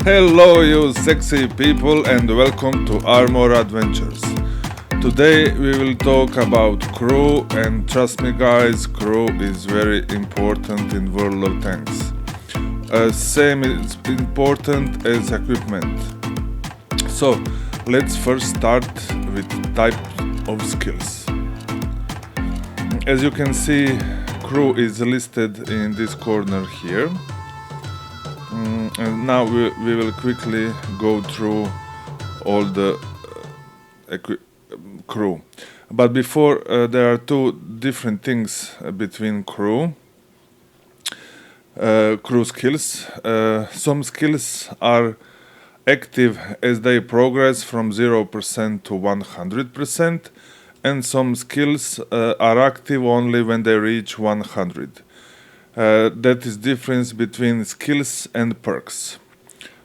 Hello you sexy people and welcome to Armor Adventures. Today we will talk about crew, and trust me guys, crew is very important in World of Tanks. Same is important as equipment. So let's first start with type of skills. As you can see, crew is listed in this corner here. And now we will quickly go through all the crew. But before, there are two different things between crew skills. Some skills are active as they progress from 0% to 100%, and some skills are active only when they reach 100. That is difference between skills and perks.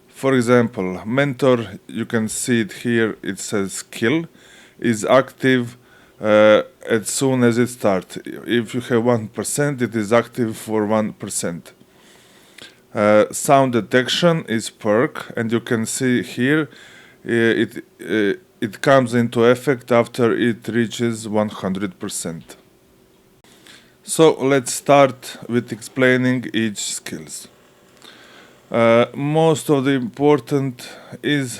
For example, mentor, you can see it here, it says skill, is active as soon as it starts. If you have 1%, it is active for 1%. Sound detection is perk, and you can see here it comes into effect after it reaches 100%. So let's start with explaining each skills. Most of the important is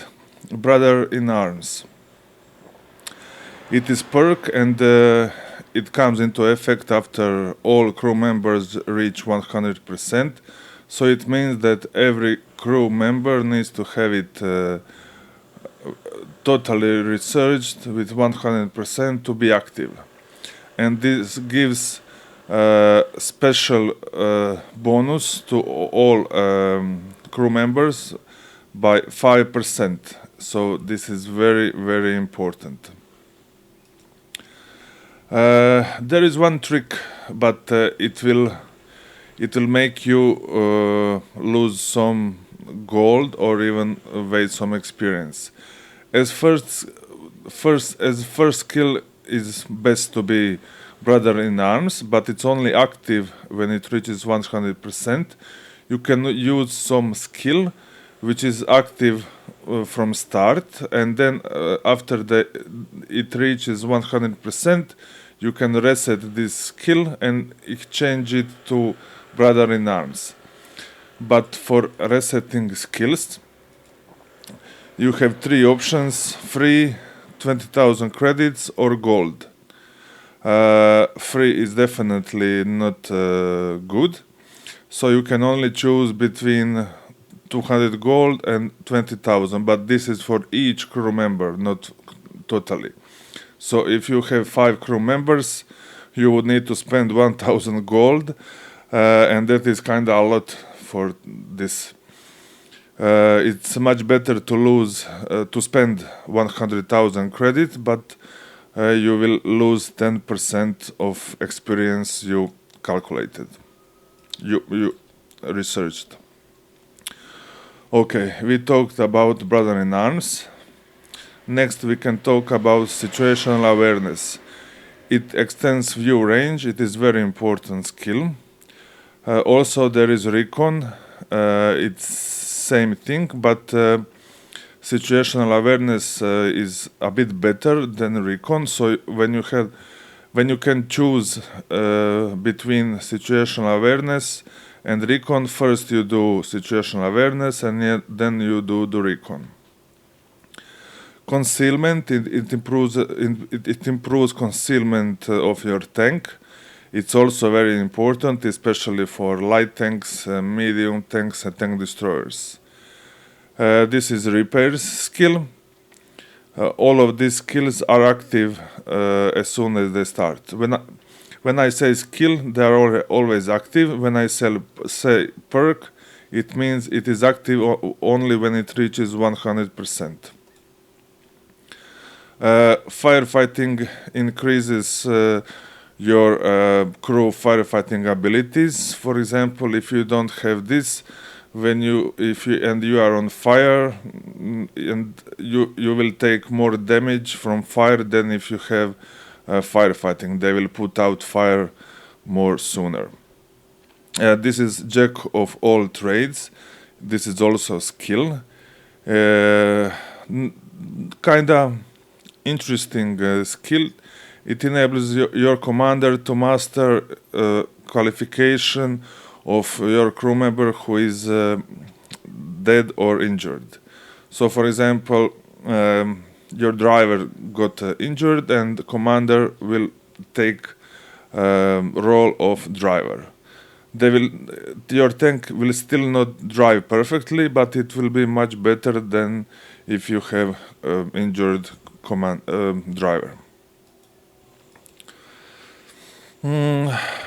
Brother in Arms. It is perk, and it comes into effect after all crew members reach 100%. So it means that every crew member needs to have it totally researched with 100% to be active. And this gives special bonus to all crew members by 5%. So this is very, very important. There is one trick, but it will make you lose some gold or even waste some experience. As first skill is best to be Brother in Arms, but it's only active when it reaches 100%. You can use some skill which is active from start, and then after it reaches 100%, you can reset this skill and exchange it to Brother in Arms. But for resetting skills, you have three options: free, 20,000 credits, or gold. Free is definitely not good, so you can only choose between 200 gold and 20,000, but this is for each crew member, not totally. So if you have 5 crew members, you would need to spend 1,000 gold, and that is kinda a lot for this. It's much better to spend 100,000 credit, but you will lose 10% of experience you calculated, you researched. Okay, we talked about Brother in Arms. Next we can talk about situational awareness. It extends view range. It is very important skill. Also there is recon. It's same thing, but situational awareness is a bit better than recon. So when you can choose between situational awareness and recon, first you do situational awareness, and then you do the recon. Concealment, it improves concealment of your tank. It's also very important, especially for light tanks, medium tanks, and tank destroyers. This is repairs skill. All of these skills are active as soon as they start. When I say skill, they are always active. When I say perk, it means it is active only when it reaches 100%. Firefighting increases your crew firefighting abilities. For example, if you don't have this, if you are on fire, and you will take more damage from fire than if you have firefighting. They will put out fire more sooner. This is jack of all trades. This is also skill. Kinda interesting skill. It enables your commander to master qualification of your crew member who is dead or injured. So, for example, your driver got injured, and the commander will take role of driver. Your tank will still not drive perfectly, but it will be much better than if you have injured driver.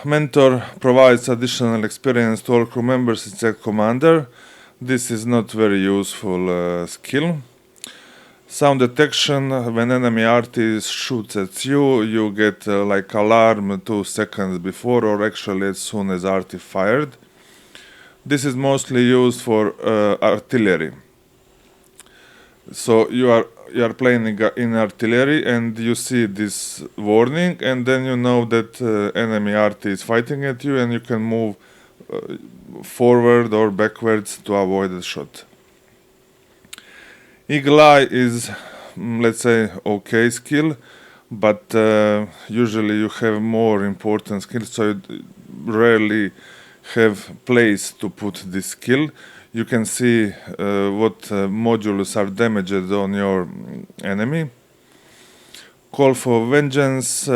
Mentor provides additional experience to all crew members except commander. This is not very useful skill. Sound detection: when enemy RT shoots at you, you get like alarm 2 seconds before, or actually as soon as RT fired. This is mostly used for artillery. So you are playing in artillery and you see this warning, and then you know that enemy RT is fighting at you, and you can move forward or backwards to avoid the shot. Eagle Eye is, let's say, okay skill, but usually you have more important skills, so you rarely have place to put this skill. You can see what modules are damaged on your enemy. Call for vengeance,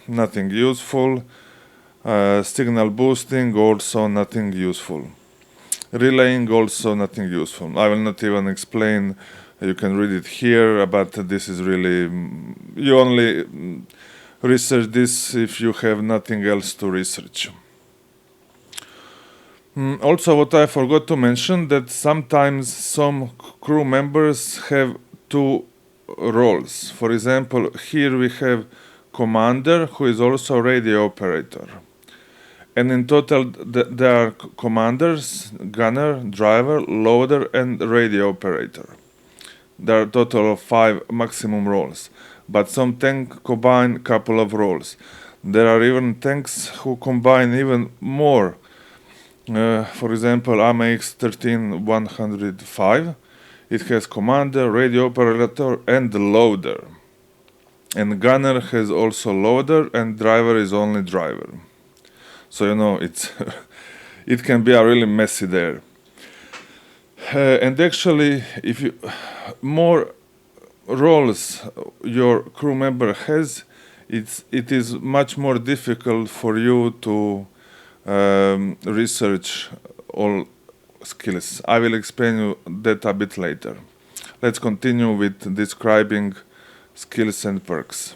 nothing useful. Signal boosting, also nothing useful. Relaying, also nothing useful. I will not even explain, you can read it here, but this is really, you only research this if you have nothing else to research. Also, what I forgot to mention, that sometimes some crew members have two roles. For example, here we have commander, who is also radio operator. And in total, there are commanders, gunner, driver, loader, and radio operator. There are a total of 5 maximum roles. But some tanks combine a couple of roles. There are even tanks who combine even more. For example, AMX-13-105. It has commander, radio operator, and loader. And gunner has also loader, and driver is only driver. So you know it can be a really messy there. And actually, if you more roles your crew member has, it is much more difficult for you to research all skills. I will explain you that a bit later. Let's continue with describing skills and perks.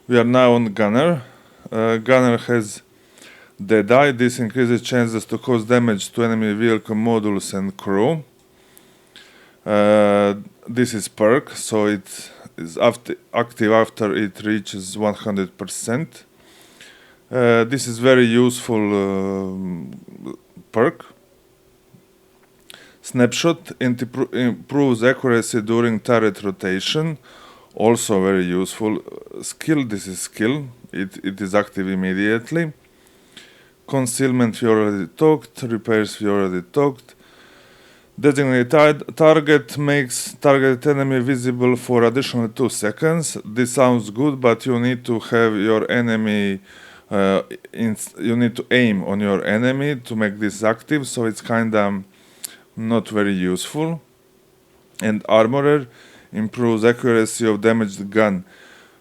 We are now on gunner. Gunner has dead eye. This increases chances to cause damage to enemy vehicle modules and crew. This is perk, so it is active after it reaches 100%. This is very useful perk. Snapshot improves accuracy during turret rotation. Also very useful skill. This is skill. It is active immediately. Concealment we already talked. Repairs we already talked. Designated target makes target enemy visible for additional 2 seconds. This sounds good, but you need to have your enemy. You need to aim on your enemy to make this active, so it's kinda not very useful. And armorer improves accuracy of damaged gun.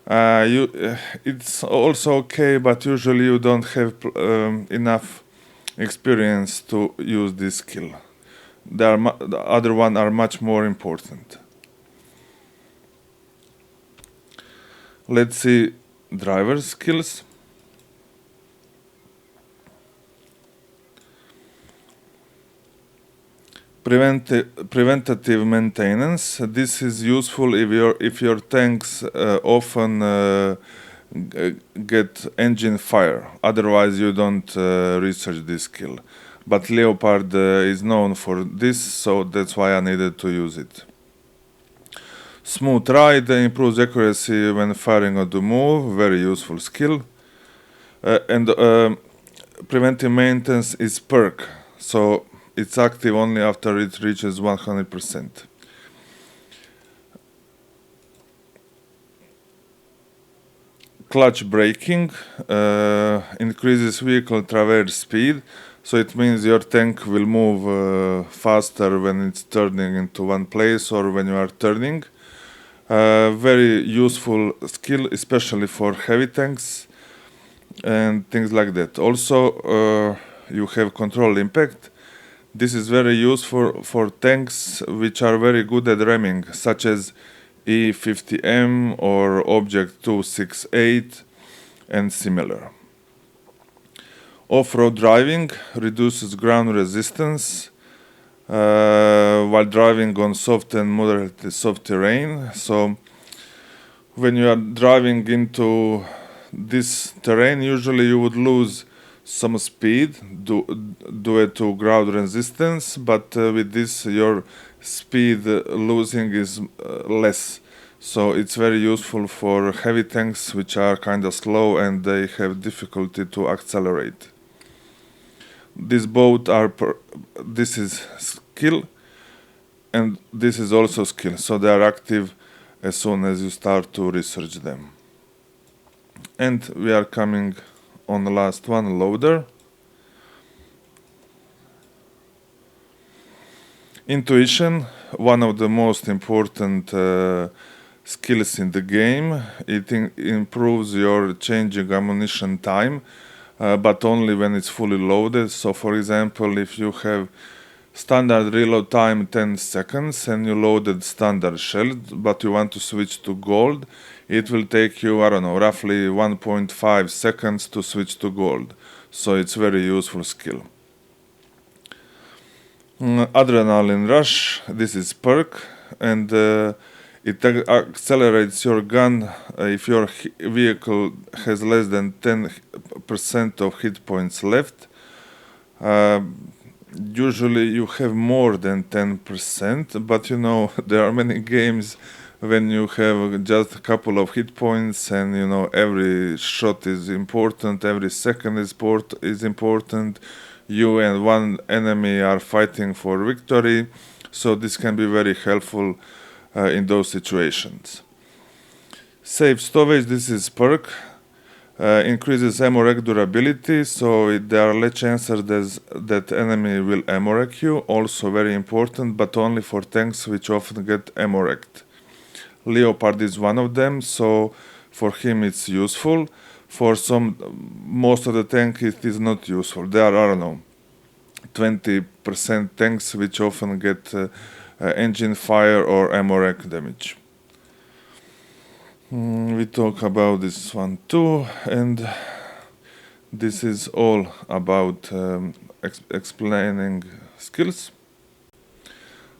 It's also okay, but usually you don't have enough experience to use this skill. The other one are much more important. Let's see driver skills. Preventative maintenance. This is useful if your tanks often get engine fire. Otherwise, you don't research this skill. But Leopard is known for this, so that's why I needed to use it. Smooth ride improves accuracy when firing on the move. Very useful skill. And preventive maintenance is perk. So it's active only after it reaches 100%. Clutch braking increases vehicle traverse speed, so it means your tank will move faster when it's turning into one place or when you are turning. Very useful skill, especially for heavy tanks and things like that. Also, you have control impact. This is very useful for tanks which are very good at ramming, such as E50M or Object 268 and similar. Off-road driving reduces ground resistance while driving on soft and moderately soft terrain. So when you are driving into this terrain, usually you would lose some speed due to ground resistance, but with this your speed losing is less. So it's very useful for heavy tanks which are kind of slow and they have difficulty to accelerate. These both are, this is skill and this is also skill. So they are active as soon as you start to research them. And we are coming on the last one, loader. Intuition, one of the most important skills in the game. It improves your changing ammunition time, but only when it's fully loaded. So for example, if you have standard reload time 10 seconds and you loaded standard shells, but you want to switch to gold, it will take you, I don't know, roughly 1.5 seconds to switch to gold. So it's very useful skill. Adrenaline rush, this is perk, and it accelerates your gun if your vehicle has less than 10% of hit points left. Usually you have more than 10%, but you know, there are many games when you have just a couple of hit points and you know every shot is important, every second is important. You and one enemy are fighting for victory, so this can be very helpful in those situations. Safe stowage, this is perk. Increases ammo rack durability, so there are less chances that enemy will ammo rack you. Also very important, but only for tanks which often get ammo racked. Leopard is one of them, so for him it's useful. For most of the tank it is not useful. There are, I don't know, 20% tanks which often get engine fire or ammo rack damage. We talk about this one too, and this is all about explaining skills.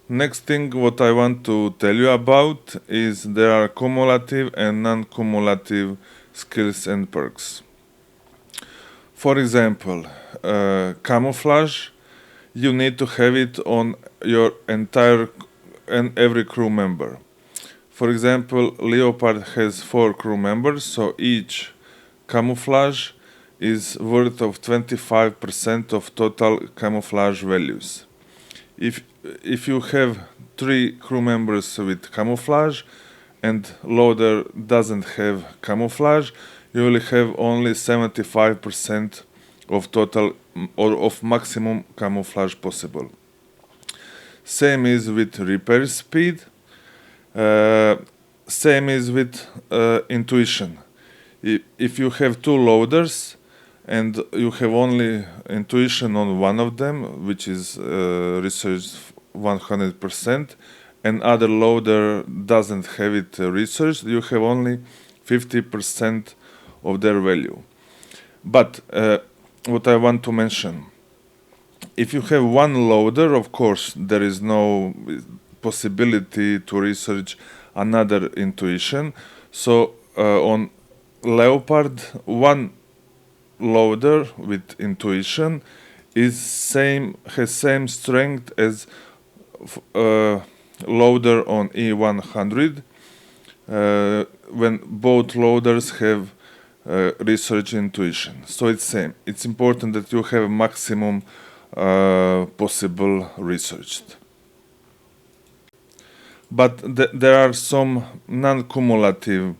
Next thing what I want to tell you about is there are cumulative and non-cumulative skills and perks. For example, camouflage, you need to have it on your entire and every crew member. For example, Leopard has 4 crew members, so each camouflage is worth of 25% of total camouflage values. If you have 3 crew members with camouflage and loader doesn't have camouflage, you will have only 75% of total or of maximum camouflage possible. Same is with repair speed. Same is with intuition. If you have 2 loaders and you have only intuition on one of them, which is researched 100%, and other loader doesn't have it researched, you have only 50% of their value. But what I want to mention, if you have one loader, of course, there is no possibility to research another intuition. So on Leopard, one loader with intuition has same strength as loader on E100 when both loaders have research intuition. So it's same. It's important that you have maximum possible researched. But there are some non-cumulative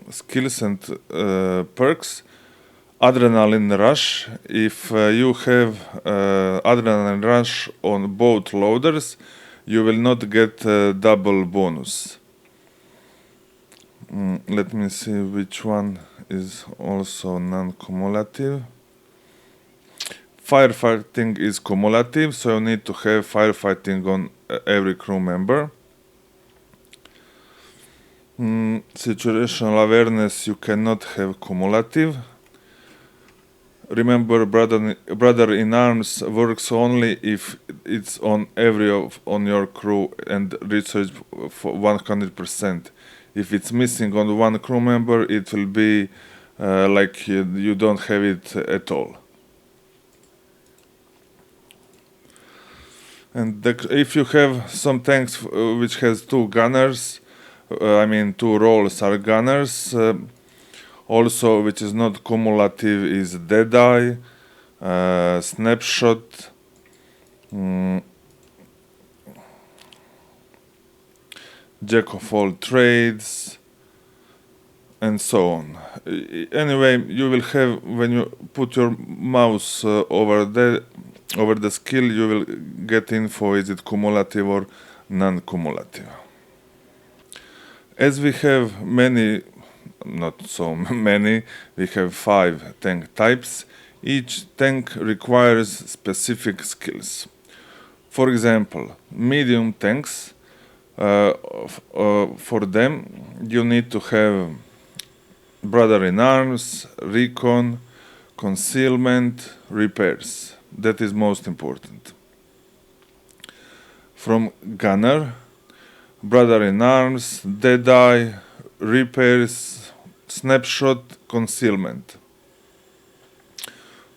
skills and perks. Adrenaline rush. If you have adrenaline rush on both loaders, you will not get double bonus. Let me see which one is also non-cumulative. Firefighting is cumulative, so you need to have firefighting on every crew member. Situational awareness, you cannot have cumulative. Remember, brother in arms works only if it's on on your crew and research for 100%. If it's missing on one crew member, it will be like you don't have it at all. And if you have some tanks which has two gunners, two roles are gunners. Also, which is not cumulative, is Deadeye, Snapshot, Jack of all trades, and so on. Anyway, you will have, when you put your mouse over the skill, you will get info, is it cumulative or non-cumulative. As we have many, not so many, we have 5 tank types. Each tank requires specific skills. For example, medium tanks, for them you need to have brother in arms, recon, concealment, repairs. That is most important. From gunner, brother in arms, Deadeye, repairs, snapshot, concealment.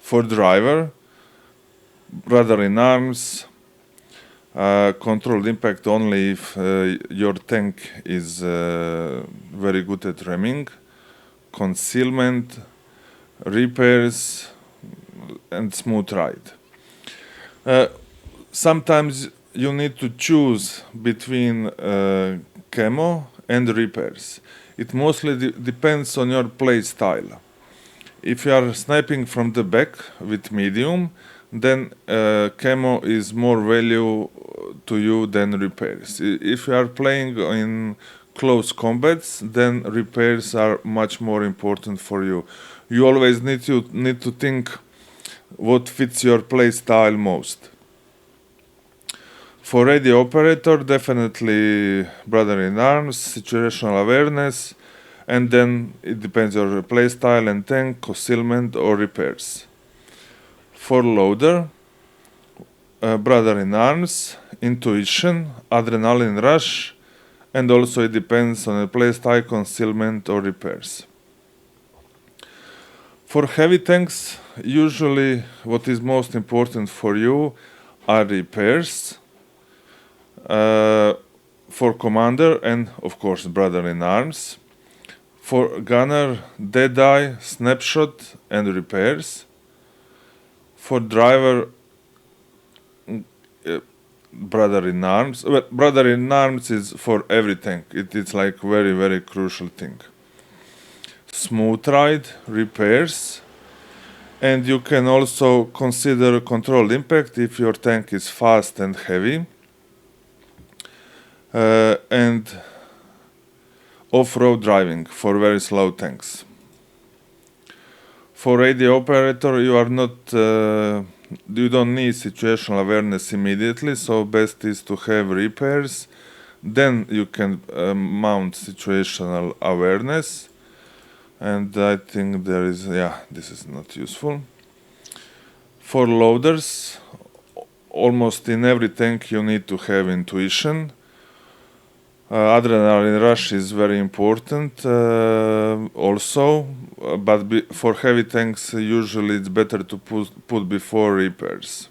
For driver, brother in arms, controlled impact only if your tank is very good at ramming, concealment, repairs, and smooth ride. Sometimes you need to choose between camo and repairs. It mostly depends on your play style. If you are sniping from the back with medium, then camo is more value to you than repairs. If you are playing in close combats, then repairs are much more important for you. You always need to think what fits your play style most. For radio operator, definitely brother in arms, situational awareness, and then it depends on your play style and tank, concealment or repairs. For loader, brother in arms, intuition, adrenaline rush, and also it depends on the play style, concealment or repairs. For heavy tanks, usually what is most important for you are repairs. For commander and of course brother in arms. For gunner, Deadeye, snapshot and repairs. For driver, brother in arms. Well, brother in arms is for every tank. It's like very, very crucial thing. Smooth ride, repairs. And you can also consider controlled impact if your tank is fast and heavy. And off-road driving for very slow tanks. For radio operator, you don't need situational awareness immediately, so best is to have repairs. Then you can mount situational awareness. And I think this is not useful. For loaders, almost in every tank you need to have intuition. Adrenaline rush is very important also, but for heavy tanks usually it's better to put before repairs.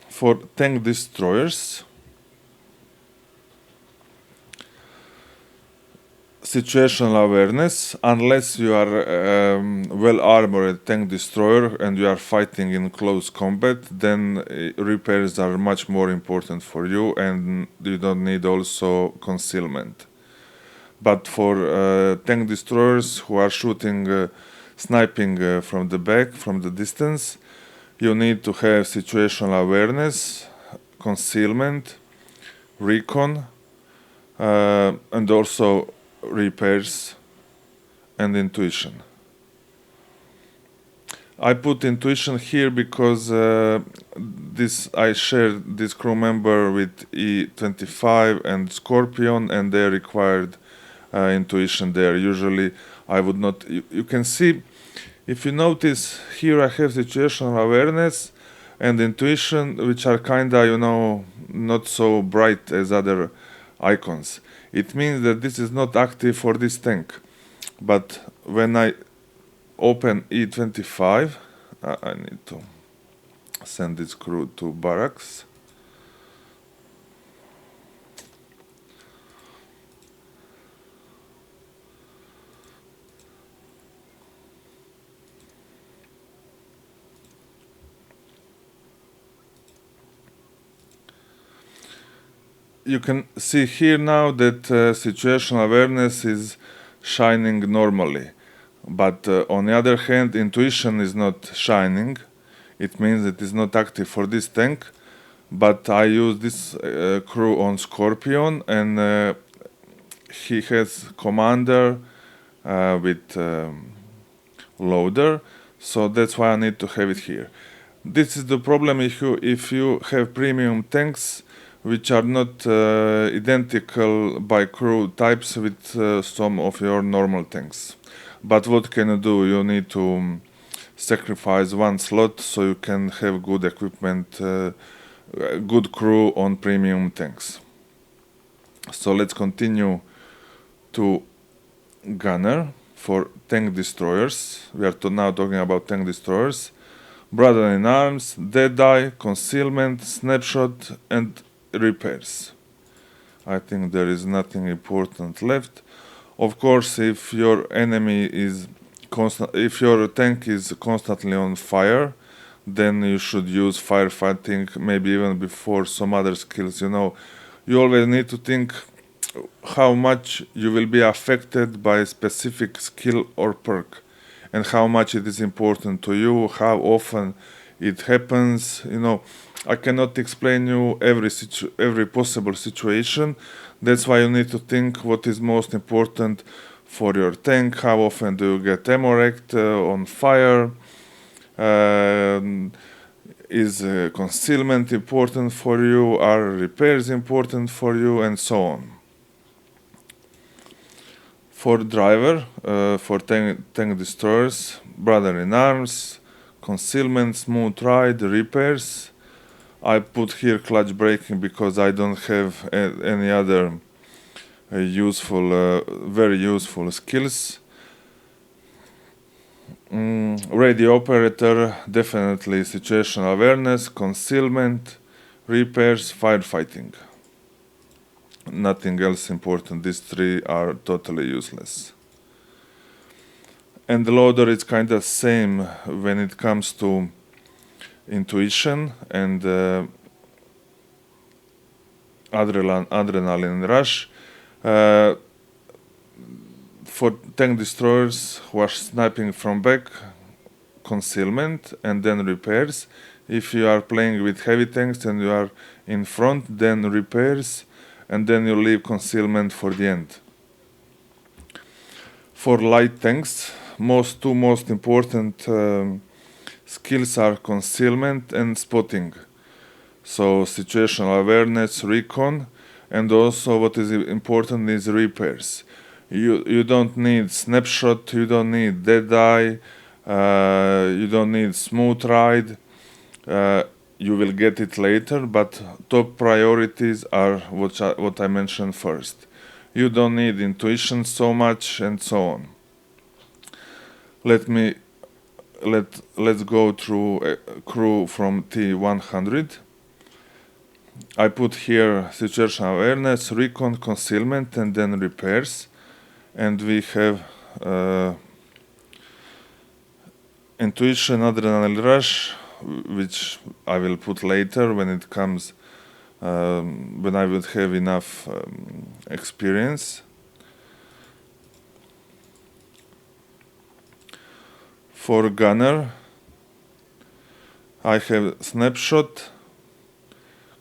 For tank destroyers, situational awareness. Unless you are well armored tank destroyer and you are fighting in close combat, then repairs are much more important for you, and you don't need also concealment. But for tank destroyers who are shooting, sniping from the back, from the distance, you need to have situational awareness, concealment, recon, and also repairs and intuition. I put intuition here because I shared this crew member with E25 and Scorpion, and they required intuition there. Usually I would not. You can see, if you notice here, I have situational awareness and intuition, which are kinda, not so bright as other icons. It means that this is not active for this tank. But when I open E25, I need to send this crew to Barracks. You can see here now that situational awareness is shining normally. But on the other hand, intuition is not shining. It means it is not active for this tank. But I use this crew on Scorpion, and he has commander with loader, so that's why I need to have it here. This is the problem if you have premium tanks which are not identical by crew types with some of your normal tanks. But what can you do? You need to sacrifice one slot so you can have good equipment, good crew on premium tanks. So let's continue to gunner for tank destroyers. We are now talking about tank destroyers. Brother in arms, deadeye, concealment, snapshot, and repairs. I think there is nothing important left. Of course, if your enemy is if your tank is constantly on fire, then you should use firefighting, maybe even before some other skills. You always need to think how much you will be affected by a specific skill or perk, and how much it is important to you, how often it happens. I cannot explain you every possible situation. That's why you need to think what is most important for your tank. How often do you get ammo wrecked on fire? Is concealment important for you? Are repairs important for you? And so on. For driver, for tank destroyers, brother in arms, concealment, smooth ride, repairs. I put here clutch braking because I don't have any other very useful skills. Radio operator, definitely situational awareness, concealment, repairs, firefighting. Nothing else important. These three are totally useless. And the loader is kind of same when it comes to intuition and adrenaline rush. For tank destroyers who are sniping from back, concealment and then repairs. If you are playing with heavy tanks and you are in front, then repairs, and then you leave concealment for the end. For light tanks, two most important skills are concealment and spotting. So situational awareness, recon, and also what is important is repairs. You don't need snapshot, you don't need deadeye, you don't need smooth ride. You will get it later, but top priorities are what I mentioned first. You don't need intuition so much, and so on. Let's go through a crew from T100. I put here situational awareness, recon, concealment, and then repairs. and we have intuition, adrenaline rush, which I will put later when it comes, when I will have enough experience. For gunner, I have snapshot,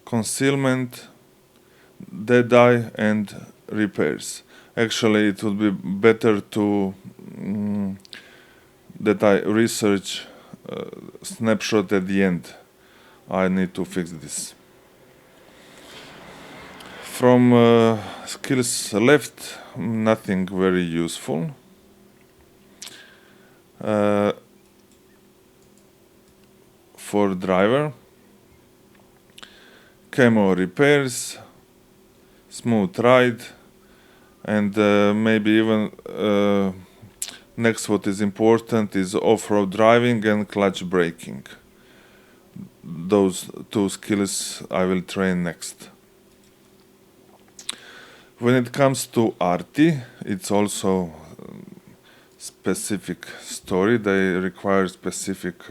concealment, dead eye, and repairs. Actually, it would be better to that I research snapshot at the end. I need to fix this. From skills left, nothing very useful. For driver, camo repairs, smooth ride, and maybe even next what is important is off-road driving and clutch braking. Those two skills I will train next. When it comes to RT, it's also specific story. They require specific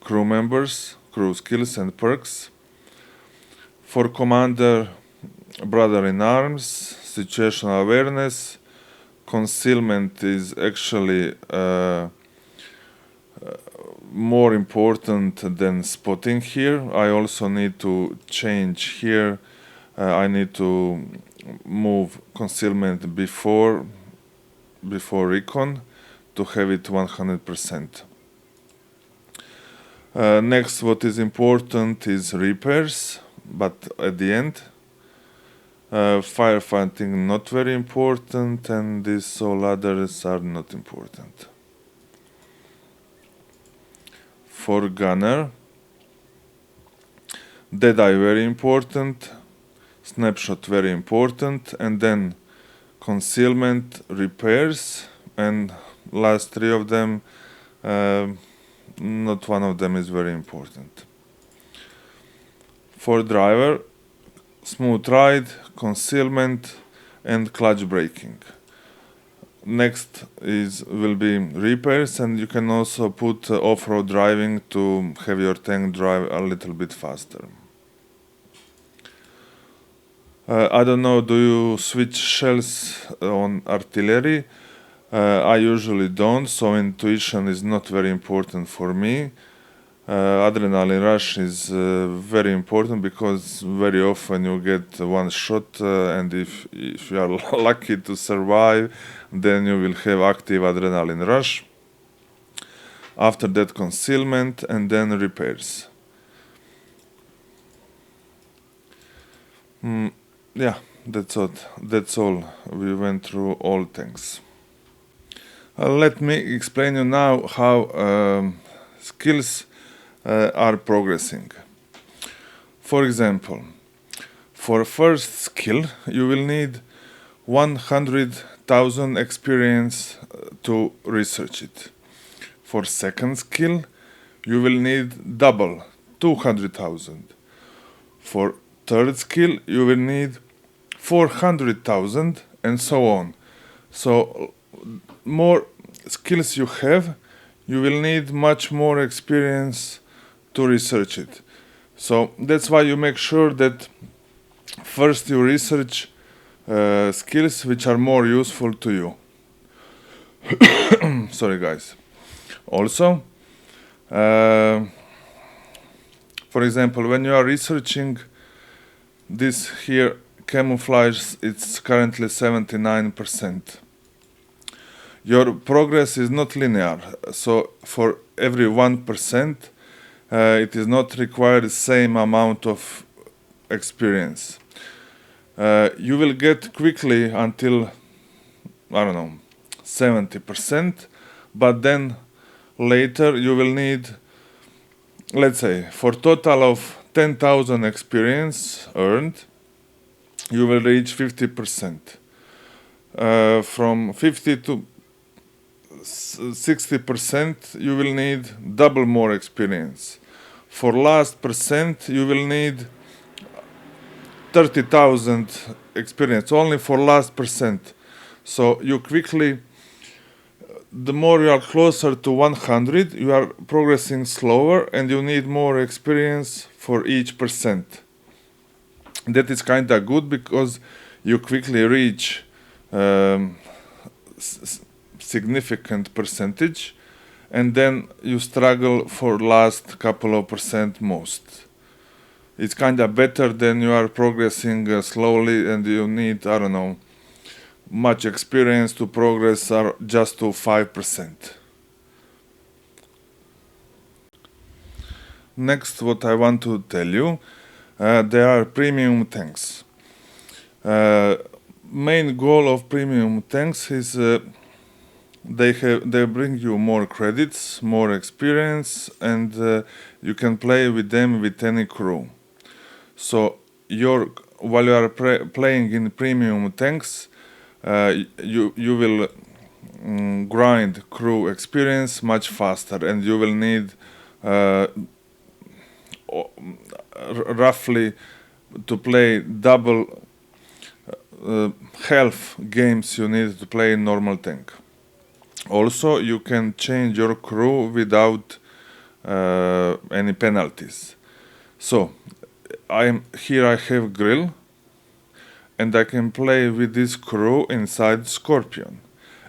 crew members, crew skills and perks. For commander, brother in arms, situational awareness, concealment is actually more important than spotting here. I also need to change here. I need to move concealment before recon to have it 100%. Next, what is important is repairs, but at the end. Firefighting not very important, and these all others are not important. For gunner, dead eye very important, snapshot very important, and then concealment, repairs, and last three of them, not one of them is very important. For driver, smooth ride, concealment, and clutch braking. Next will be repairs, and you can also put off-road driving to have your tank drive a little bit faster. I don't know, do you switch shells on artillery? I usually don't, so intuition is not very important for me. Adrenaline rush is very important because very often you get one shot, and if you are lucky to survive, then you will have active adrenaline rush. After that, concealment, and then repairs. Yeah, that's all. We went through all things. Let me explain you now how skills are progressing. For example, for first skill, you will need 100,000 experience to research it. For second skill, you will need double, 200,000. For third skill, you will need 400,000, and so on. So, more skills you have, you will need much more experience to research it. So that's why you make sure that first you research skills which are more useful to you. Sorry guys. Also, for example, when you are researching this here camouflage, it's currently 79%. Your progress is not linear, so for every 1%, it is not required the same amount of experience. You will get quickly until, 70%, but then later you will need, let's say, for total of 10,000 experience earned, you will reach 50%. From 50 to 60%, you will need double more experience. For last percent, you will need 30,000 experience only for last percent. So you quickly, the more you are closer to 100, you are progressing slower and you need more experience for each percent. That is kind of good because you quickly reach significant percentage, and then you struggle for last couple of percent most. It's kind of better than you are progressing slowly and you need, I don't know, much experience to progress just to 5%. Next, what I want to tell you, there are premium tanks. Main goal of premium tanks is they bring you more credits, more experience, and you can play with them with any crew. So while you are playing in premium tanks, you will grind crew experience much faster, and you will need roughly to play double health games you need to play in normal tank. Also, you can change your crew without any penalties. So I have grill, and I can play with this crew inside Scorpion,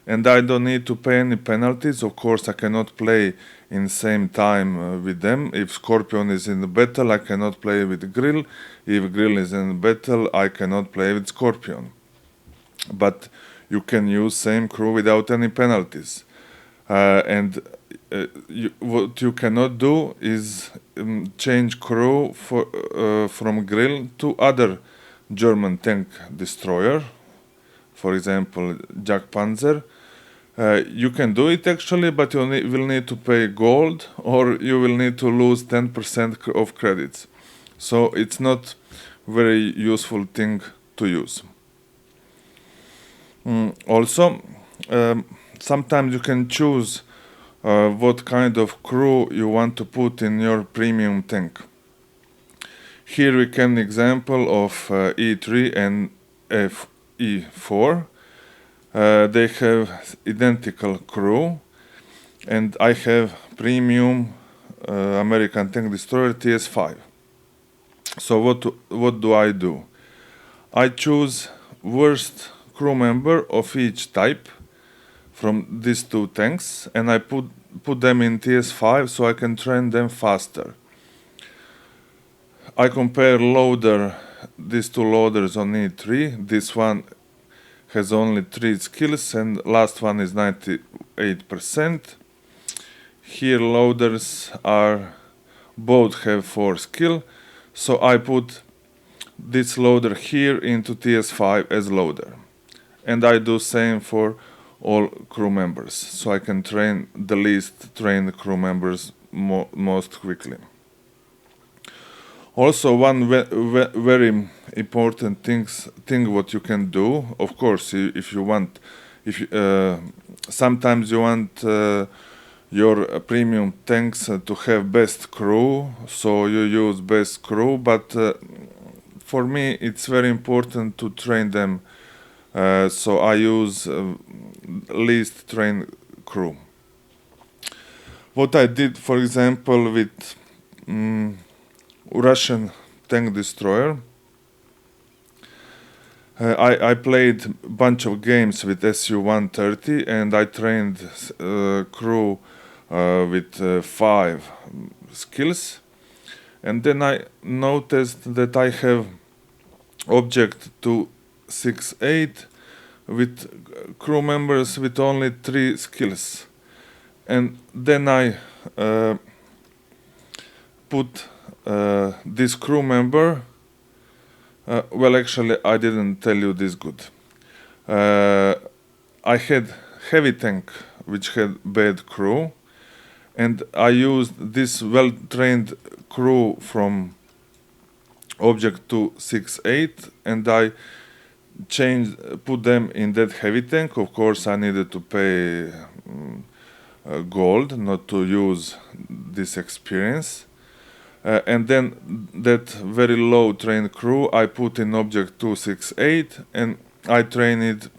and I don't need to pay any penalties. Of course, I cannot play in same time with them. If Scorpion is in the battle, I cannot play with Grill. If Grill is in battle, I cannot play with Scorpion. But you can use same crew without any penalties. And what you cannot do is change crew from Grill to other German tank destroyer, for example, Jagdpanzer. You can do it actually, but you will need to pay gold, or you will need to lose 10% of credits. So it's not very useful thing to use. Also, sometimes you can choose what kind of crew you want to put in your premium tank. Here we can example of E3 and E4. They have identical crew, and I have premium American tank destroyer TS5. So what do I do? I choose worst crew member of each type from these two tanks, and I put them in TS5 so I can train them faster. I compare these two loaders on E3. This one has only 3 skills and last one is 98%. Here loaders both have 4 skill, so I put this loader here into TS5 as loader. And I do same for all crew members, so I can train the least trained crew members most quickly. Also, one very important thing what you can do, of course, if you want, sometimes you want your premium tanks to have best crew, so you use best crew, but for me it's very important to train them, so I use least trained crew. What I did, for example, with Russian tank destroyer, I played a bunch of games with Su-130 and I trained crew with 5 skills, and then I noticed that I have object 268 with crew members with only 3 skills, and then I put this crew member, well actually I didn't tell you this good. I had heavy tank which had bad crew, and I used this well-trained crew from object 268 and I put them in that heavy tank. Of course I needed to pay gold not to use this experience. And then that very low trained crew I put in object 268 and I trained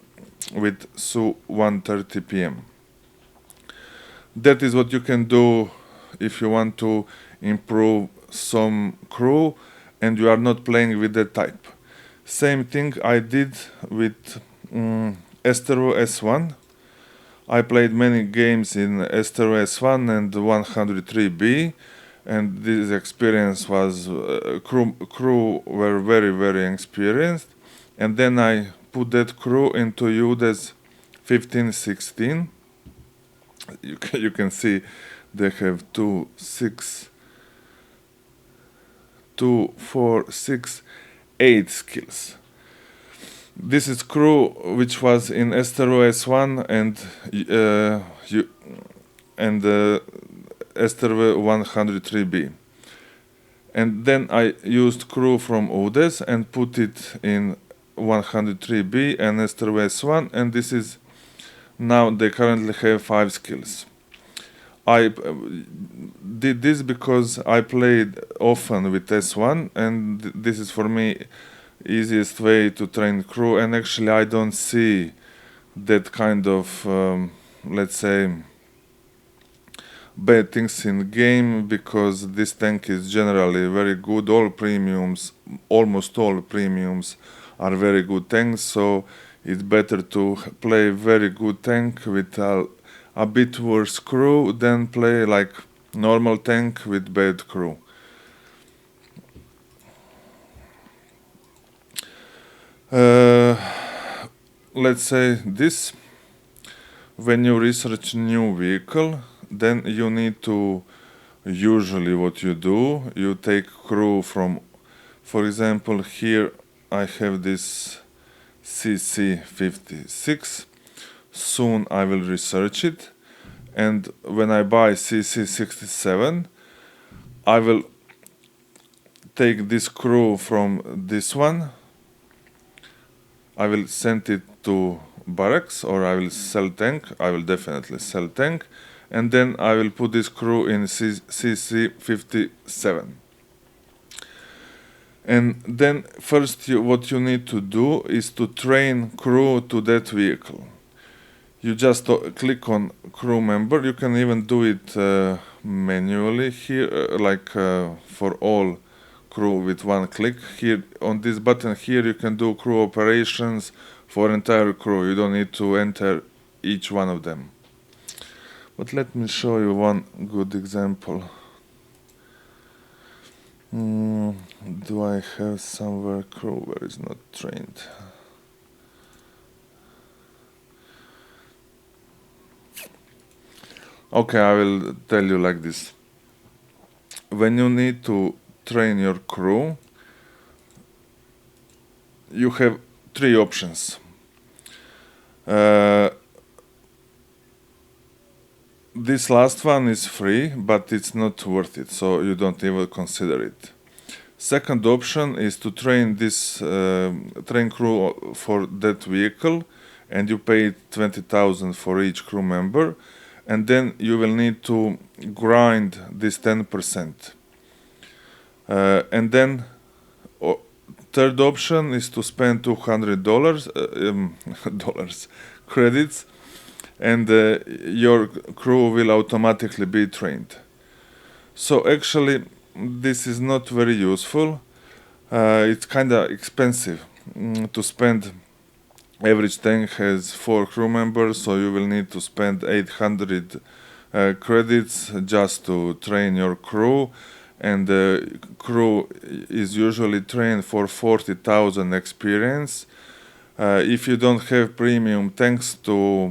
with 1:30 p.m. That is what you can do if you want to improve some crew and you are not playing with that type. Same thing I did with Estero S1. I played many games in Estero S1 and 103B, and this experience was crew were very experienced, and then I put that crew into UDES 1516. You can see they have 2, 4, 6, 8 skills. This is crew which was in Estero S1 and Estero 103B. And then I used crew from UDES and put it in 103B and Estero S1, and this is now they currently have 5 skills. I did this because I played often with S1, and this is for me easiest way to train crew, and actually I don't see that kind of let's say bad things in game, because this tank is generally very good. Almost all premiums are very good tanks, so it's better to play very good tank with a bit worse crew than play like normal tank with bad crew. Let's say this, when you research new vehicle, then you need to, usually what you do, you take crew from, for example, here I have this CC56. Soon I will research it, and when I buy CC67, I will take this crew from this one. I will send it to Barracks, or I will sell tank. I will definitely sell tank, and then I will put this crew in CC57. And then first what you need to do is to train crew to that vehicle. You just click on crew member. You can even do it manually here, for all crew with one click. Here on this button here you can do crew operations for entire crew. You don't need to enter each one of them. But let me show you one good example. Do I have somewhere crew where it's not trained? Okay, I will tell you like this. When you need to train your crew, you have 3 options. This last one is free, but it's not worth it, so you don't even consider it. Second option is to train this train crew for that vehicle, and you pay 20,000 for each crew member, and then you will need to grind this 10%. And then third option is to spend $200 credits, and your crew will automatically be trained. So actually this is not very useful. It's kinda expensive to spend. Average tank has 4 crew members, so you will need to spend 800 credits just to train your crew, and the crew is usually trained for 40,000 experience. If you don't have premium tanks to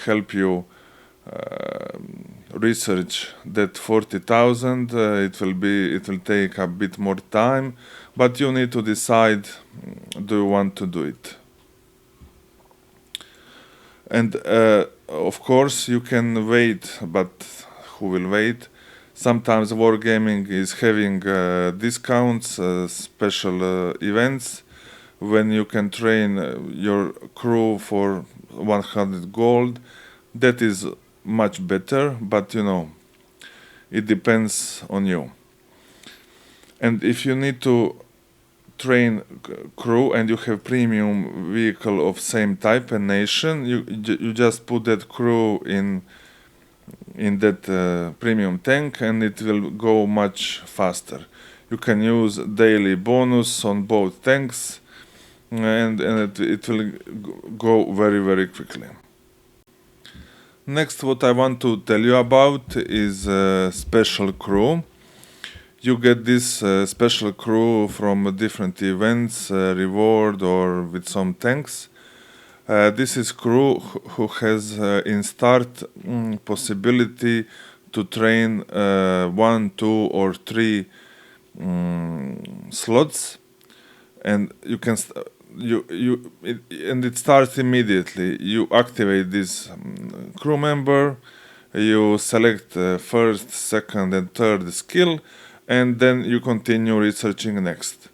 help you research that 40,000, it will take a bit more time, but you need to decide, do you want to do it? And of course you can wait, but who will wait? Sometimes Wargaming is having discounts, special events, when you can train your crew for 100 gold. That is much better, but you know, it depends on you. And if you need to train crew and you have premium vehicle of same type and nation, you just put that crew in that premium tank and it will go much faster. You can use daily bonus on both tanks and it will go very, very quickly. Next, what I want to tell you about is special crew. You get this special crew from different events, reward or with some tanks. This is crew who has in start possibility to train 1, 2 or 3 slots, and you can and it starts immediately. You activate this crew member, you select first, second and third skill, and then you continue researching next.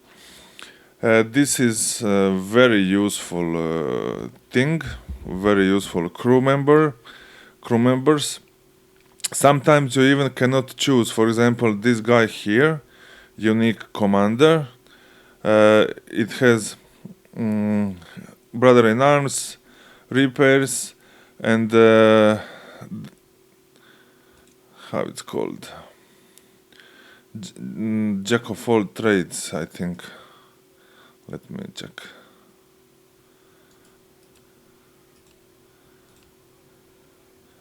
This is a very useful thing, very useful crew members. Sometimes you even cannot choose. For example, this guy here, unique commander. It has brother in arms, repairs, and how it's called, jack of all trades, I think. Let me check.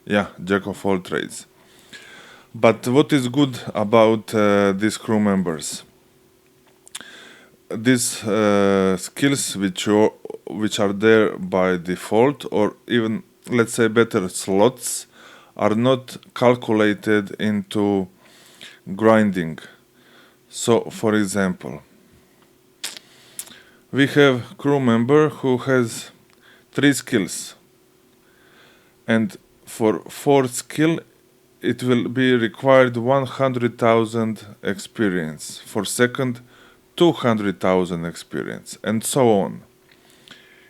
Yeah, jack of all trades. But what is good about these crew members? These skills which are there by default, or even, let's say, better, slots, are not calculated into grinding. So, for example, we have crew member who has 3 skills, and for 4th skill it will be required 100,000 experience, for second 200,000 experience, and so on.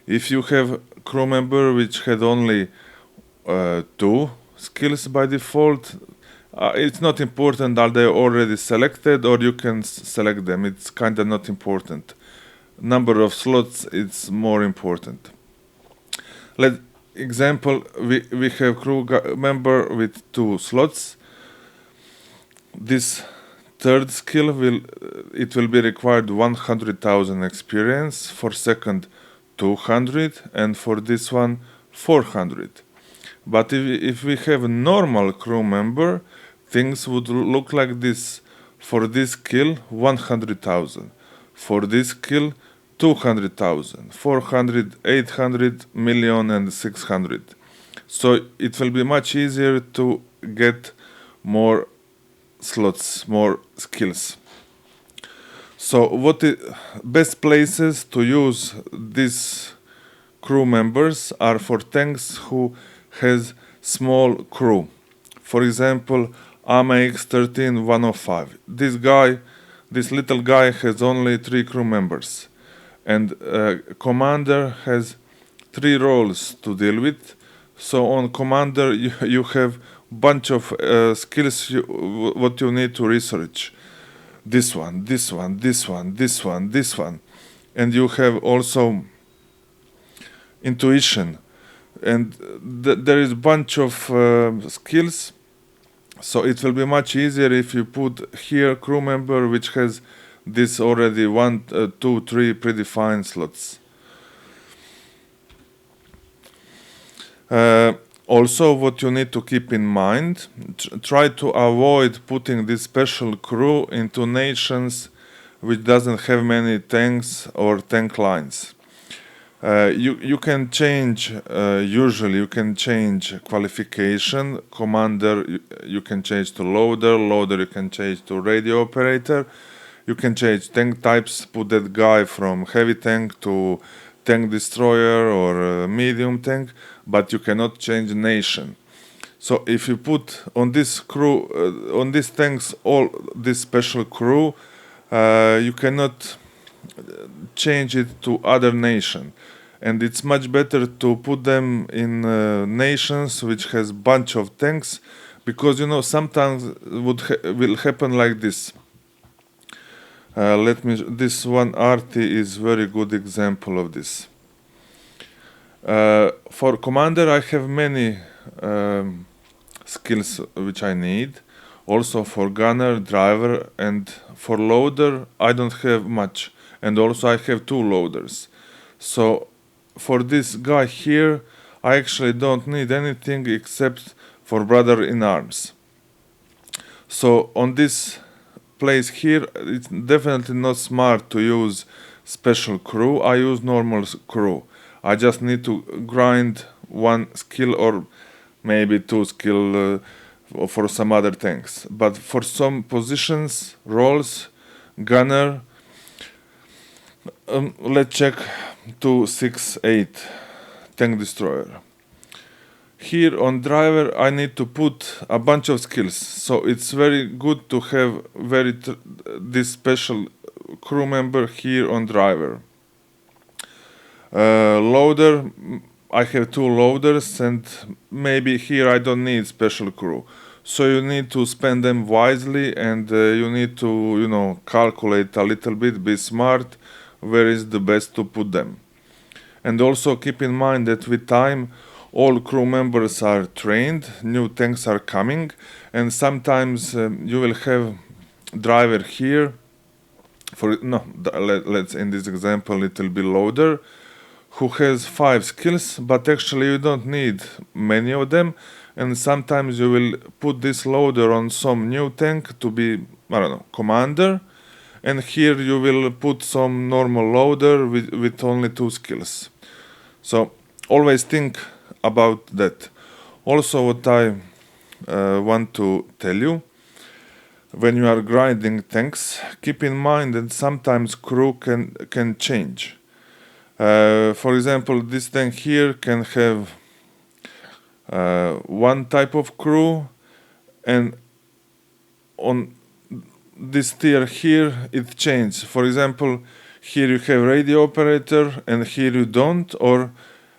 If you have crew member which had only 2 skills by default, it's not important are they already selected or you can select them. It's kind of not important. Number of slots is more important. Example, we have crew member with 2 slots. This 3rd skill will be required 100,000 experience, for second 200, and for this one 400. But if we have a normal crew member, things would look like this. For this skill 100,000, for this skill 200,000, 400, 800, million and 600. So it will be much easier to get more slots, more skills. So what best places to use these crew members are for tanks who has small crew. For example, AMX-13 105. This little guy has only 3 crew members, and commander has 3 roles to deal with. So on commander you have bunch of skills what you need to research. This one, this one, this one, this one, this one, and you have also intuition, and there is bunch of skills. So it will be much easier if you put here crew member which has this already 1, 2, 3 predefined slots. Also, what you need to keep in mind, try to avoid putting this special crew into nations which doesn't have many tanks or tank lines. You can change, usually you can change qualification, commander you can change to loader you can change to radio operator, you can change tank types, put that guy from heavy tank to tank destroyer or medium tank, but you cannot change nation. So if you put on this crew, on these tanks, all this special crew, you cannot change it to other nation, and it's much better to put them in nations which has bunch of tanks, because sometimes will happen like this. This one RT is very good example of this. For commander, I have many skills which I need. Also for gunner, driver, and for loader, I don't have much. And also I have 2 loaders. So for this guy here, I actually don't need anything except for brother in arms. So on this place here, it's definitely not smart to use special crew. I use normal crew. I just need to grind 1 skill or maybe 2 skill for some other things. But for some positions, roles, gunner, let's check 268 tank destroyer. Here on driver I need to put a bunch of skills, so it's very good to have this special crew member here on driver. Loader, I have 2 loaders, and maybe here I don't need special crew. So you need to spend them wisely, and you need to, calculate a little bit, be smart, where is the best to put them. And also keep in mind that with time, all crew members are trained, new tanks are coming, and sometimes you will have driver here. Let's in this example it will be loader, who has 5 skills, but actually you don't need many of them, and sometimes you will put this loader on some new tank to be, I don't know, commander, and here you will put some normal loader with only 2 skills. So always think about that. Also what I want to tell you, when you are grinding tanks, keep in mind that sometimes crew can change. For example, this tank here can have 1 type of crew, and on this tier here it changes. For example, here you have radio operator and here you don't, or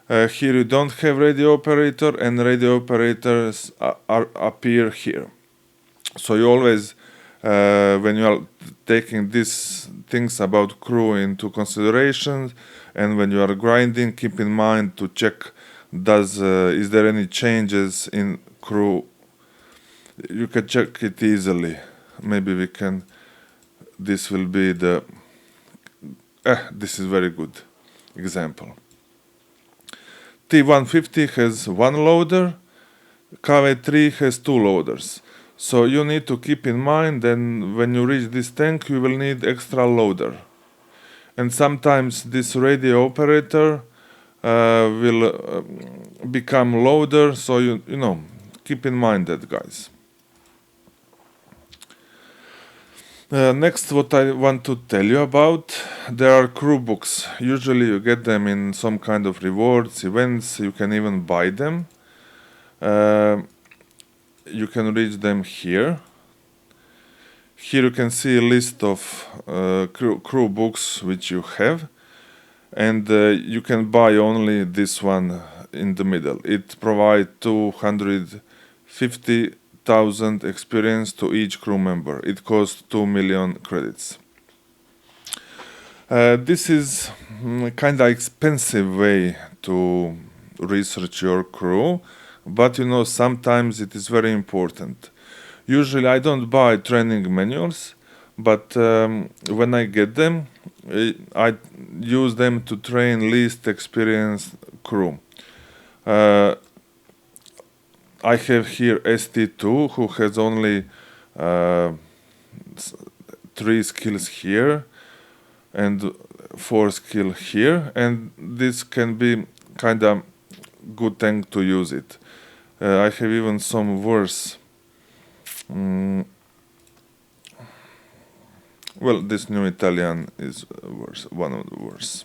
here you don't have radio operator and radio operators appear here. So you always, when you are taking these things about crew into consideration, and when you are grinding, keep in mind to check is there any changes in crew. You can check it easily. Maybe this will be this is very good example. T150 has 1 loader, KV3 has 2 loaders. So you need to keep in mind that when you reach this tank you will need extra loader. And sometimes this radio operator will become loader, so keep in mind that, guys. Next, what I want to tell you about, there are crew books. Usually you get them in some kind of rewards, events, you can even buy them. You can reach them here. Here you can see a list of crew books which you have, and you can buy only this one in the middle. It provides 250,000 experience to each crew member. It costs 2 million credits. This is kind of expensive way to research your crew, but sometimes it is very important. Usually I don't buy training manuals, but when I get them, I use them to train least experienced crew. I have here ST2, who has only 3 skills here and 4 skills here, and this can be kind of good thing to use it. I have even some worse. Well, this new Italian is worse, one of the worst.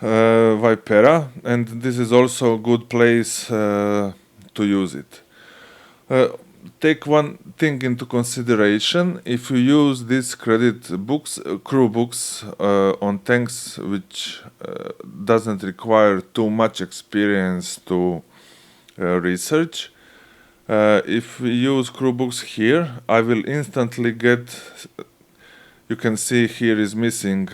Vipera, and this is also a good place to use it. Take one thing into consideration: if you use these crew books on tanks which doesn't require too much experience to research, If we use crew books here, I will instantly get, you can see here is missing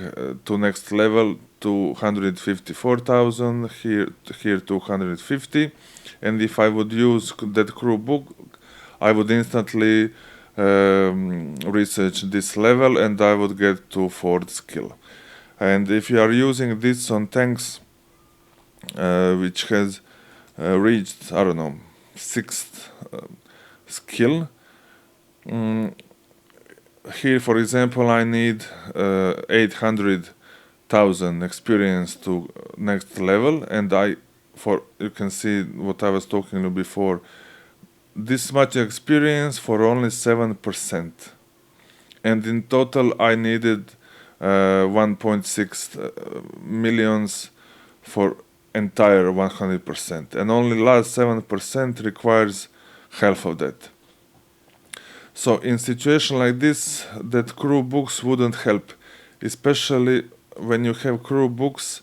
to next level 254,000, here 250, and if I would use that crew book, I would instantly research this level and I would get to 4th skill. And if you are using this on tanks which has reached, I don't know, 6th skill, here for example I need 800,000 experience to next level, and you can see what I was talking about before, this much experience for only 7%, and in total I needed 1.6 millions for entire 100%, and only last 7% requires half of that. So in situation like this, that crew books wouldn't help, especially when you have crew books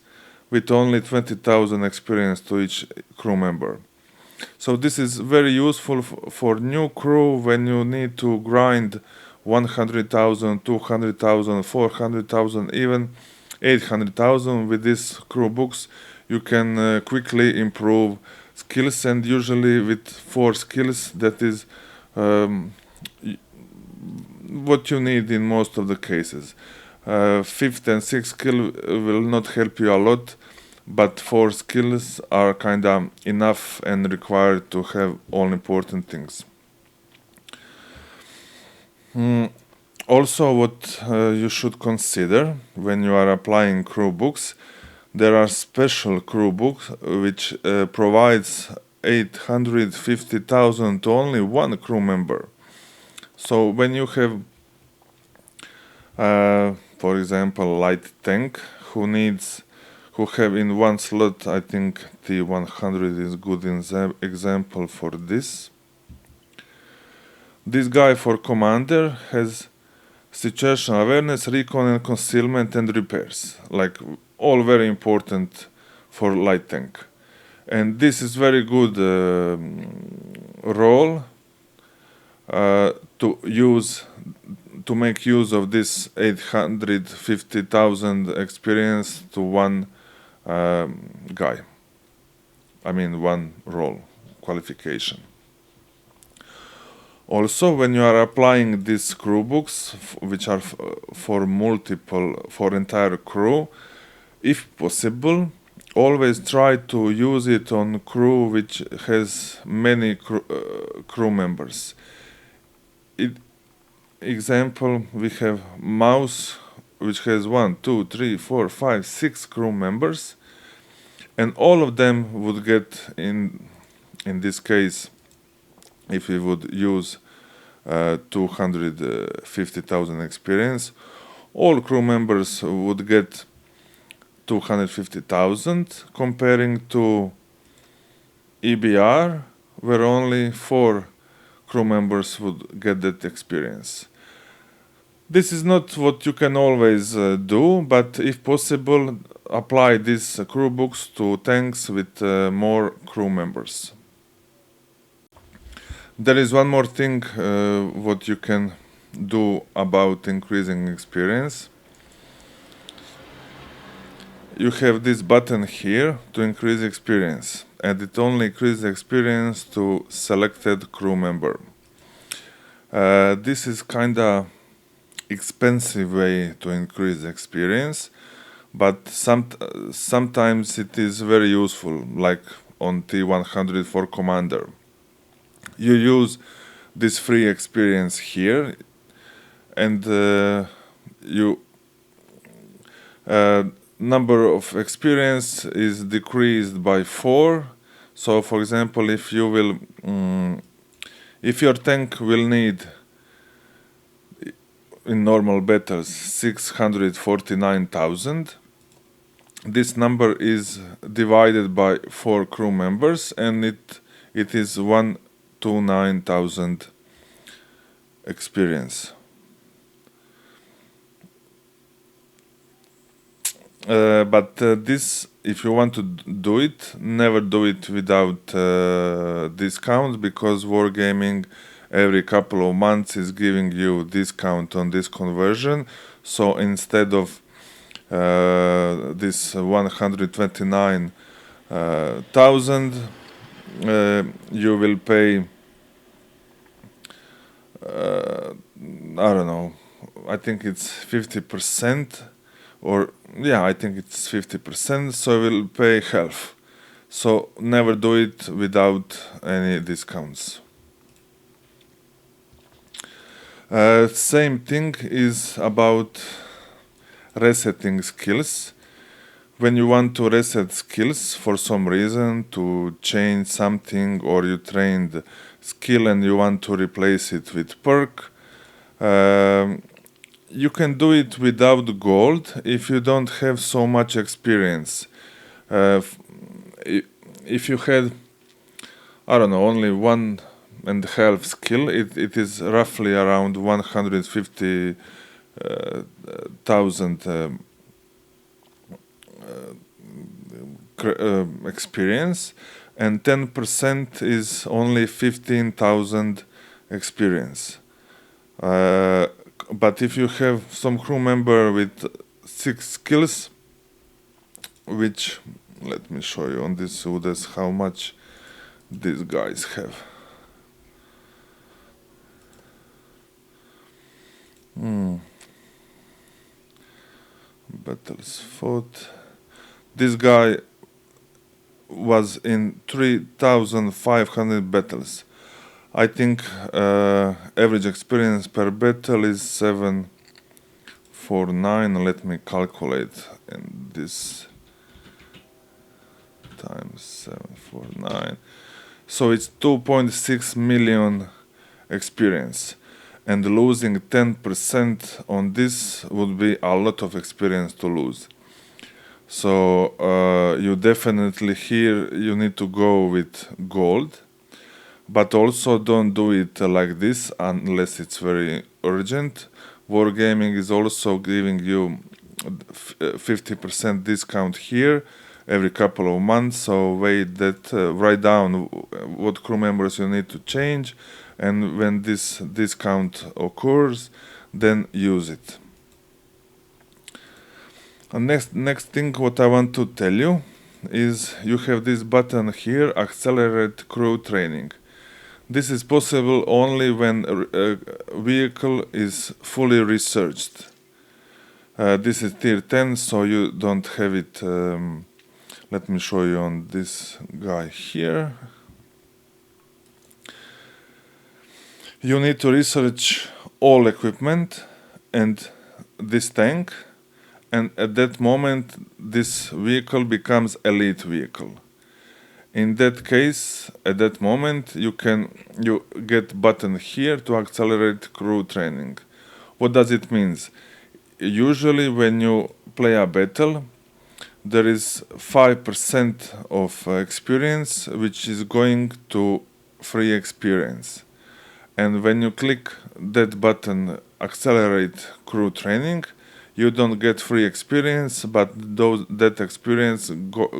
with only 20,000 experience to each crew member. So this is very useful for new crew when you need to grind 100,000, 200,000, 400,000, even 800,000. With these crew books you can quickly improve skills, and usually with 4 skills that is what you need in most of the cases. 5th and 6th skill will not help you a lot, but 4 skills are kinda enough and required to have all important things. Also, what you should consider when you are applying crew books, there are special crew books which provides 850,000 to only one crew member. So when you have, for example, light tank who have in one slot, I think T100 is good example for this. This guy for commander has situational awareness, recon and concealment and repairs, like all very important for light tank. And this is very good role to make use of this 850,000 experience to one guy. I mean one role qualification. Also, when you are applying these crew books, which are for entire crew, if possible, always try to use it on crew which has many crew members. Example, we have mouse which has 1, 2, 3, 4, 5, 6 crew members, and all of them would get in this case, if we would use 250,000 experience, all crew members would get 250,000, comparing to EBR, where only 4 crew members would get that experience. This is not what you can always do, but if possible, apply these crew books to tanks with more crew members. There is one more thing what you can do about increasing experience. You have this button here to increase experience, and it only increases experience to selected crew member. This is kinda expensive way to increase experience, but sometimes it is very useful, like on T100 for commander. You use this free experience here, and number of experience is decreased by 4. So for example, if your tank will need in normal battles 649,000, this number is divided by 4 crew members, and it is 129,000 experience. This, if you want to do it, never do it without discounts, because Wargaming every couple of months is giving you discount on this conversion. So instead of this 129,000, you will pay, I don't know, I think it's 50%, or yeah, I think it's 50%, so you will pay half. So never do it without any discounts. Same thing is about resetting skills. When you want to reset skills for some reason, to change something, or you trained skill and you want to replace it with perk, you can do it without gold if you don't have so much experience. If you had, I don't know, only 1.5 skill, it is roughly around 150,000 experience, and 10% is only 15,000 experience. But if you have some crew member with 6 skills, which, let me show you on this UDES how much these guys have. Battles fought. This guy was in 3,500 battles. I think average experience per battle is 749. Let me calculate, and this times 749. So it's 2.6 million experience. And losing 10% on this would be a lot of experience to lose. So you definitely here you need to go with gold, but also don't do it like this unless it's very urgent. Wargaming is also giving you 50% discount here every couple of months. So write down what crew members you need to change, and when this discount occurs, then use it. And next thing what I want to tell you is you have this button here, Accelerate Crew Training. This is possible only when a vehicle is fully researched. This is tier 10, so you don't have it. Let me show you on this guy here. You need to research all equipment and this tank, and at that moment this vehicle becomes elite vehicle. In that case, at that moment you get button here to accelerate crew training. What does it mean? Usually when you play a battle, there is 5% of experience which is going to free experience. And when you click that button, Accelerate Crew Training, you don't get free experience, but that experience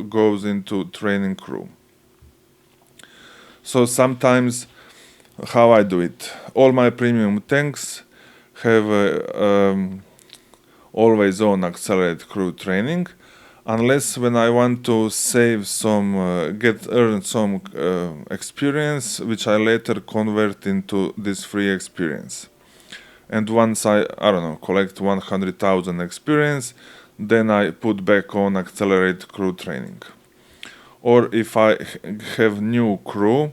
goes into training crew. So sometimes, how I do it, all my premium tanks have always on Accelerate Crew Training, unless when I want to save some, earn some experience, which I later convert into this free experience. And once I don't know, collect 100,000 experience, then I put back on Accelerate Crew Training. Or if I have new crew,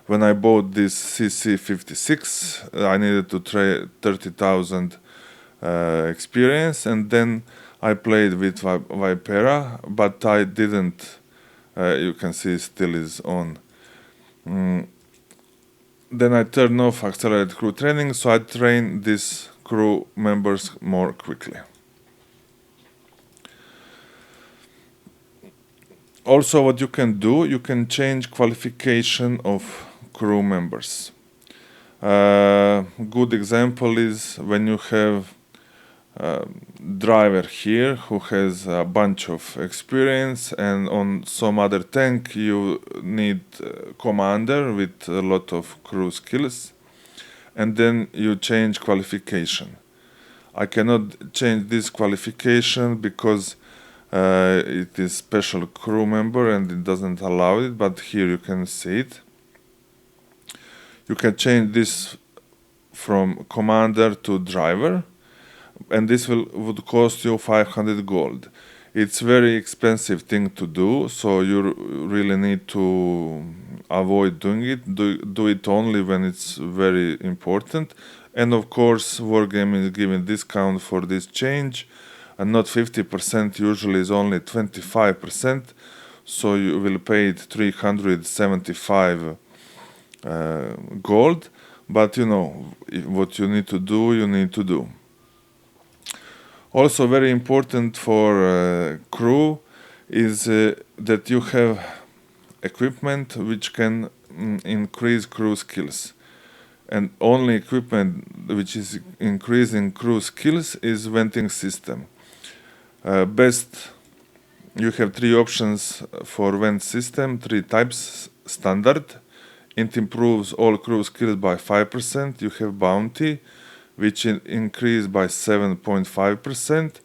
when I bought this CC56, I needed to trade 30,000 experience, and then I played with Vipera, but I didn't, you can see still is on. Then I turn off Accelerate Crew Training, so I train these crew members more quickly. Also, what you can do, you can change qualification of crew members. Good example is when you have driver here who has a bunch of experience, and on some other tank you need commander with a lot of crew skills, and then you change qualification. I cannot change this qualification because it is special crew member and it doesn't allow it, but here you can see it. You can change this from commander to driver, and this would cost you 500 gold. It's very expensive thing to do, so you really need to avoid doing it. Do it only when it's very important. And of course, Wargaming is giving discount for this change, and not 50%, usually is only 25%, so you will pay 375 gold, but you know, what you need to do, you need to do. Also very important for crew is that you have equipment which can increase crew skills. And only equipment which is increasing crew skills is venting system. Best, you have 3 options for vent system, 3 types. Standard, it improves all crew skills by 5%. You have bounty, which increase by 7.5%,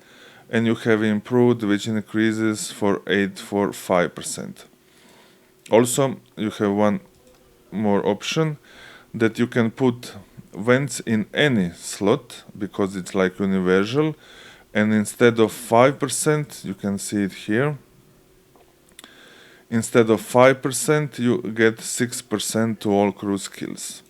and you have improved, which increases for 8.5%. Also, you have one more option, that you can put vents in any slot, because it's like universal, and instead of 5%, you can see it here, instead of 5%, you get 6% to all crew skills.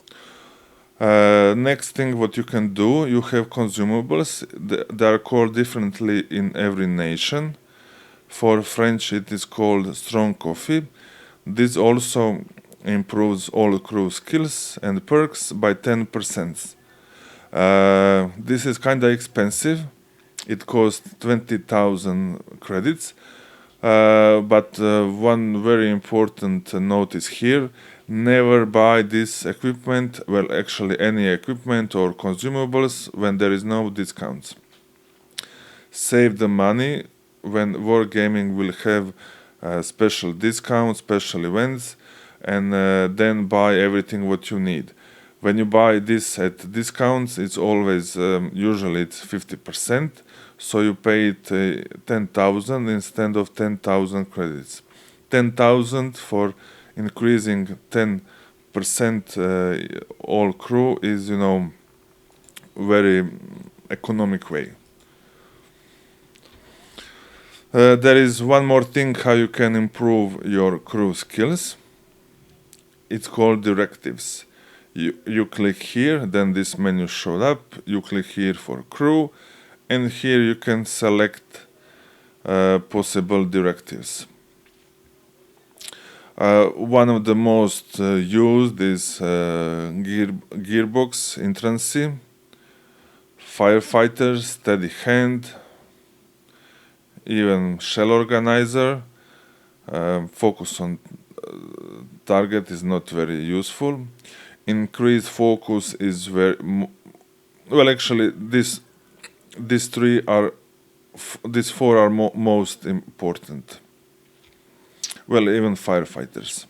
Next thing what you can do, you have consumables. They are called differently in every nation. For French it is called strong coffee. This also improves all crew skills and perks by 10%. This is kinda expensive. It costs 20,000 credits. But one very important note is here: never buy this equipment, well, actually any equipment or consumables, when there is no discounts. Save the money when Wargaming will have special discounts, special events, and then buy everything what you need. When you buy this at discounts, it's always, usually it's 50%, so you pay it 10,000 instead of 10,000 credits. 10,000 for increasing 10% all crew is, you know, very economic way. There is one more thing how you can improve your crew skills. It's called directives. You click here, then this menu showed up. You click here for crew, and here you can select possible directives. One of the most used is gearbox intrancy, firefighters, steady hand, even shell organizer. Focus on target is not very useful. Increase focus is very well. Actually, these 4 are most important. Well, even firefighters.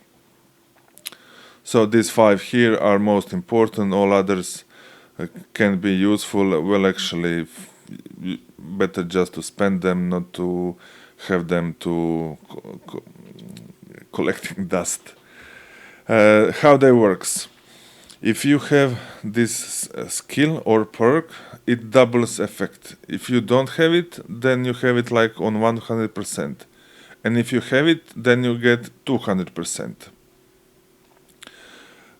So these 5 here are most important. All others can be useful. Well, actually, better just to spend them, not to have them to collecting dust. How they works? If you have this skill or perk, it doubles effect. If you don't have it, then you have it like on 100%. And if you have it, then you get 200%.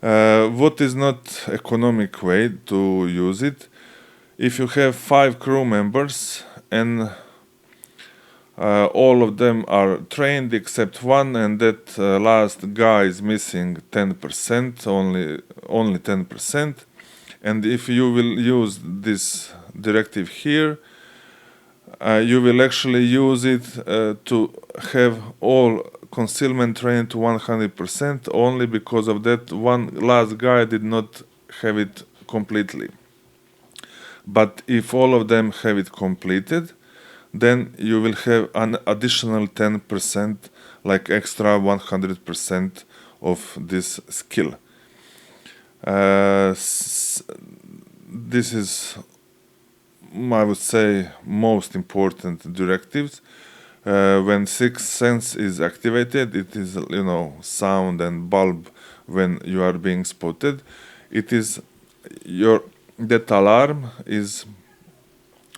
What is not economic way to use it? If you have 5 crew members and all of them are trained except one, and that last guy is missing 10%, only 10%. And if you will use this directive here, you will actually use it to have all concealment trained to 100%, only because of that one last guy did not have it completely. But if all of them have it completed, then you will have an additional 10%, like extra 100% of this skill. This is, I would say, most important directives. When sixth sense is activated, it is, sound and bulb when you are being spotted. It is that alarm is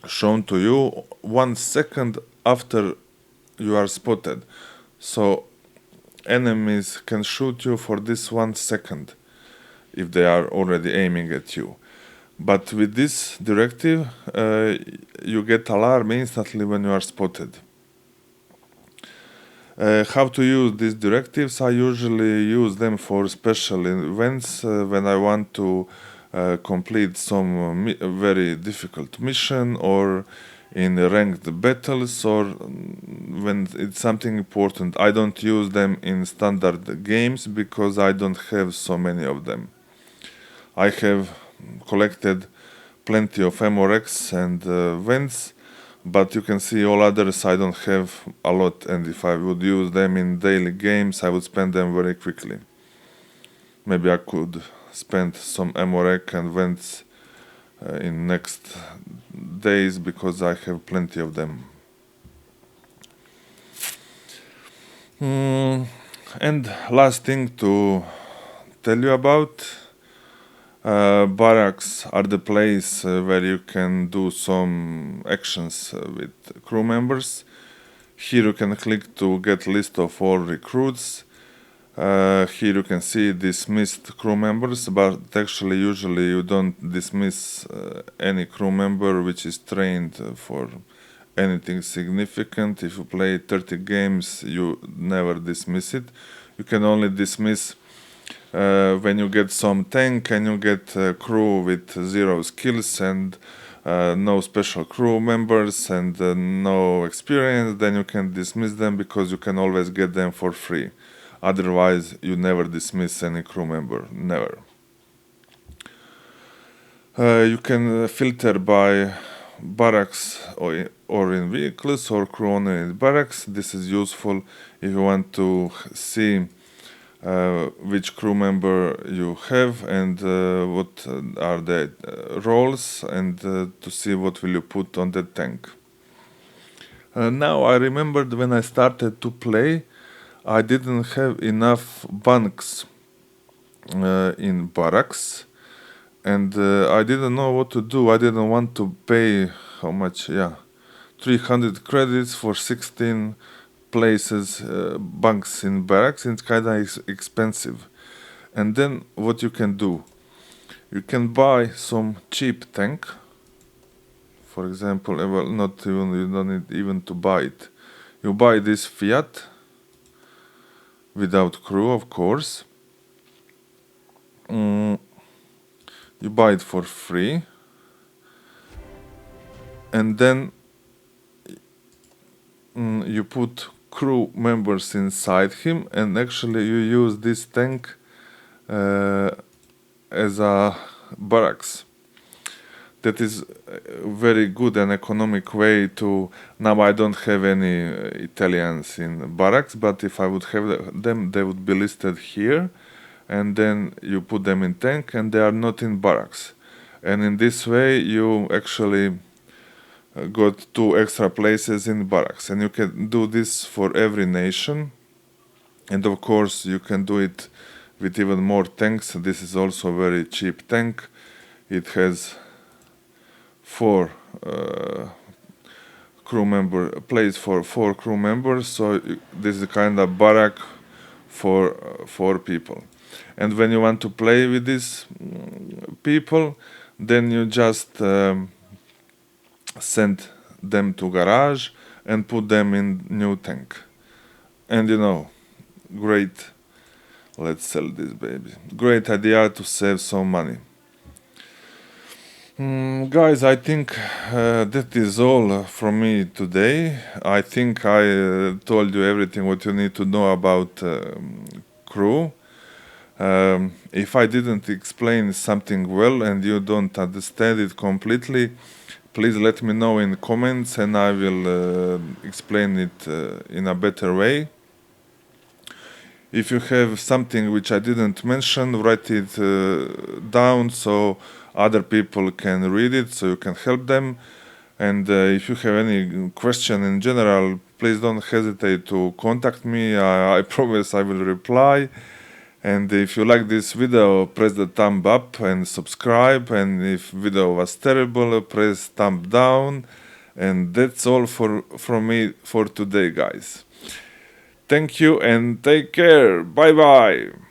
shown to you 1 second after you are spotted. So enemies can shoot you for this 1 second if they are already aiming at you. But with this directive, you get alarm instantly when you are spotted. How to use these directives? I usually use them for special events when I want to complete some very difficult mission, or in ranked battles, or when it's something important. I don't use them in standard games because I don't have so many of them. I have collected plenty of Barracks and vents, but you can see all others I don't have a lot, and if I would use them in daily games, I would spend them very quickly. Maybe I could spend some Amorek and vents in next days because I have plenty of them. And last thing to tell you about, barracks are the place where you can do some actions with crew members. Here you can click to get list of all recruits. Here you can see dismissed crew members, but actually usually you don't dismiss any crew member which is trained for anything significant. If you play 30 games, you never dismiss it. You can only dismiss when you get some tank and you get a crew with 0 skills and no special crew members and no experience, then you can dismiss them because you can always get them for free. Otherwise, you never dismiss any crew member, never. You can filter by barracks or in vehicles, or crew only in barracks. This is useful if you want to see which crew member you have and what are the roles, and to see what will you put on the tank. Now I remembered when I started to play, I didn't have enough bunks in barracks, and I didn't know what to do. I didn't want to pay, how much, 300 credits for 16 places, bunks in barracks. It's kind of expensive. And then what you can do, you can buy some cheap tank. For example, well, not even, you don't need even to buy it. You buy this Fiat without crew, of course. You buy it for free, and then you put crew members inside him, and actually you use this tank as a barracks. That is a very good and economic way to... Now I don't have any Italians in barracks, but if I would have them, they would be listed here, and then you put them in tank and they are not in barracks. And in this way you actually got 2 extra places in barracks, and you can do this for every nation. And of course you can do it with even more tanks. This is also a very cheap tank. It has 4 crew member place for 4 crew members, so this is kind of barrack for 4 people. And when you want to play with these people, then you just send them to garage and put them in new tank. And great, let's sell this baby. Great idea to save some money. Guys, I think that is all from me today. I think I told you everything what you need to know about crew. If I didn't explain something well and you don't understand it completely, please let me know in comments and I will explain it in a better way. If you have something which I didn't mention, write it down so other people can read it, so you can help them. And if you have any question in general, please don't hesitate to contact me. I promise I will reply. And if you like this video, press the thumb up and subscribe. And if video was terrible, press thumb down. And that's all from me for today, guys. Thank you and take care. Bye bye.